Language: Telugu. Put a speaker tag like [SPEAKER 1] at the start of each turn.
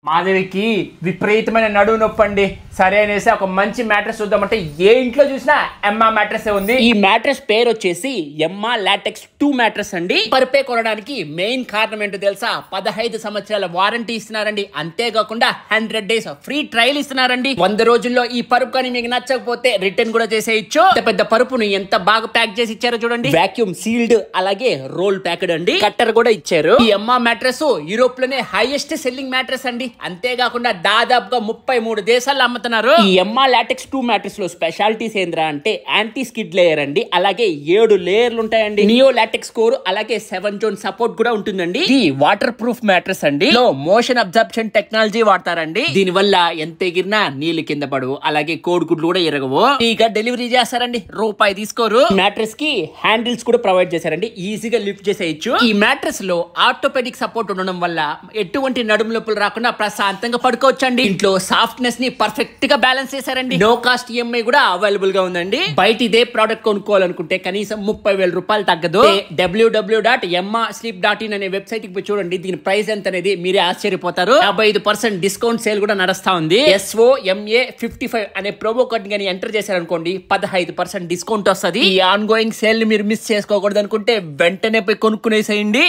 [SPEAKER 1] మాధవికి విపరీతమైన నడువు నొప్పి అండి. సరే అనేసి ఒక మంచి మ్యాట్రెస్ చూద్దామంటే ఏ ఇంట్లో చూసినా ఎమ్మా మ్యాట్రెస్ ఉంది. ఈ మ్యాట్రెస్ పేరు వచ్చేసి ఎమ్మా లాటెక్స్ 2 మ్యాట్రెస్ అండి. పరుపే కొనడానికి మెయిన్ కారణం ఏంటో తెలుసా? 15 సంవత్సరాల వారంటీ ఇస్తున్నారండి. అంతేకాకుండా 100 days ఫ్రీ ట్రయల్ ఇస్తున్నారండి. 100 రోజుల్లో ఈ పరుపు కానీ మీకు నచ్చకపోతే రిటర్న్ కూడా చేసేయచ్చు. పెద్ద పరుపును ఎంత బాగా ప్యాక్ చేసి ఇచ్చారో చూడండి. వాక్యూమ్ సీల్డ్ అలాగే రోల్ ప్యాక్డ్ అండి. కట్టర్ కూడా ఇచ్చారు. ఈ ఎమ్మా మ్యాట్రెస్ యూరోప్ లోనే హైయెస్ట్ సెల్లింగ్ మ్యాట్రెస్ అండి. అంతేకాకుండా దాదాపుగా 33 దేశాల్లో అమ్ముతున్నారు. ఈ ఎమ్మా లాటెక్స్ 2 మ్యాట్రెస్ లో స్పెషాలిటీస్ ఏంద్రా అంటే యాంటీ స్కిడ్ లేయర్ అండి. అలాగే 7 లేయర్లు ఉంటాయండి. నియో లాటెక్స్ కోర్ అలాగే 7 జోన్ సపోర్ట్ కూడా ఉంటుందండి. ఇది వాటర్ ప్రూఫ్ మ్యాట్రెస్ అండి. లో మోషన్ అబ్జర్ప్షన్ టెక్నాలజీ వాడతారండి. దీని వల్ల ఎంత ఎగిరినా నీళ్లు కింద పడవు. అలాగే కోడిగుడ్లు కూడా ఎరగవు. ఇక డెలివరీ చేస్తారండి. రూపాయి తీసుకోరు. మ్యాట్రెస్ కి హ్యాండిల్స్ కూడా ప్రొవైడ్ చేశారండి. ఈజీగా లిఫ్ట్ చేసేయచ్చు. ఈ మ్యాట్రెస్ లో ఆర్థోపెడిక్ సపోర్ట్ ఉండడం వల్ల ఎటువంటి నడుము నొప్పులు రాకుండా ప్రశాంతంగా పడుకోవచ్చండి. ఇంట్లో సాఫ్ట్నెస్ ని పర్ఫెక్ట్ గా బ్యాలెన్స్ చేశారండి. నో కాస్ట్ ఈఎంఐ కూడా అవైలబుల్ గా ఉందండి. బయట ఇదే ప్రోడక్ట్ కొనుక్కోవాలనుకుంటే కనీసం 30,000 రూపాయలు తగ్గదు. www.emmasleep.in అనే వెబ్సైట్ కి చూడండి. దీని ప్రైస్ ఎంత అనేది మీరే ఆశ్చర్యపోతారు. 55% డిస్కౌంట్ సేల్ కూడా నడుస్తా ఉంది. SOMA55 అనే ప్రోమో కోడ్ ని ఎంటర్ చేశారనుకోండి 15% డిస్కౌంట్ వస్తుంది. ఈ ఆన్ గోయింగ్ సేల్ ని మీరు మిస్ చేసుకోకూడదు అనుకుంటే వెంటనే పోయి కొనుక్కునేసేయండి.